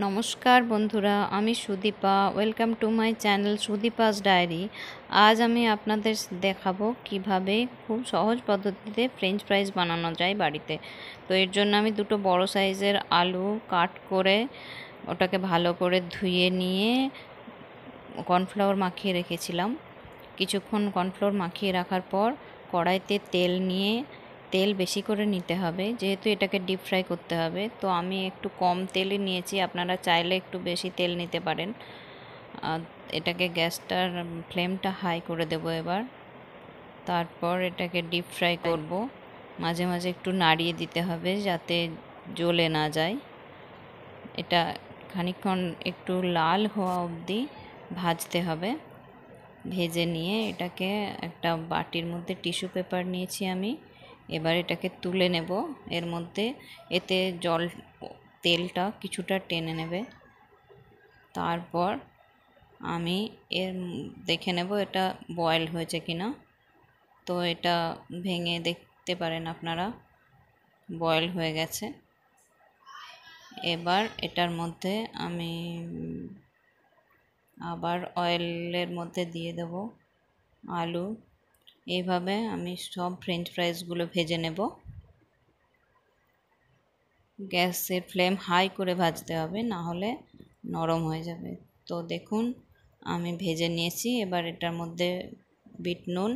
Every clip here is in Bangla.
নমস্কার বন্ধুরা, আমি Sudipa. Welcome to my channel Sudipa's diary. আজ আমি আপনাদের দেখাবো কিভাবে খুব সহজ পদ্ধতিতে ফ্রেঞ্চ ফ্রাইজ বানানো যায় বাড়িতে। তো এর জন্য আমি দুটো বড় সাইজের আলু কাট করে ওটাকে ভালো করে ধুয়ে নিয়ে কর্নফ্লাওয়ার মাখিয়ে রেখেছিলাম। কিছুক্ষণ কর্নফ্লাওয়ার মাখিয়ে রাখার পর কড়াইতে তেল নিয়ে তেল বেশি করে নিতে হবে, যেহেতু এটাকে ডিপ ফ্রাই করতে হবে। তো আমি একটু কম তেলই নিয়েছি, আপনারা চাইলে একটু বেশি তেল নিতে পারেন। এটাকে গ্যাসটার ফ্লেমটা হাই করে দেবো এবার। তারপর এটাকে ডিপ ফ্রাই করব। মাঝে মাঝে একটু নাড়িয়ে দিতে হবে যাতে জ্বলে না যায়। এটা খানিকক্ষণ একটু লাল হওয়া অবধি ভাজতে হবে। ভেজে নিয়ে এটাকে একটা বাটির মধ্যে টিস্যু পেপার নিয়েছি আমি। এবার এটাকে তুলে নেব। এর মধ্যে এতে তেলটা কিছুটা টেনে নেবে। তারপর আমি দেখে নেব এটা বয়েল হয়েছে কিনা। তো এটা ভেঙে দেখতে পারেন আপনারা, বয়েল হয়ে গেছে। এবার এটার মধ্যে আমি আবার অয়েলের মধ্যে দিয়ে দেব আলু। এইভাবে আমি সব ফ্রেঞ্চ ফ্রাইজগুলো ভেজে নেব। গ্যাসের ফ্লেম হাই করে ভাজতে হবে, না হলে নরম হয়ে যাবে। তো দেখুন আমি ভেজে নিয়েছি। এবার এটার মধ্যে বিট নুন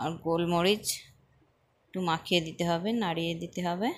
আর গোলমরিচ একটু মাখিয়ে দিতে হবে, নাড়িয়ে দিতে হবে।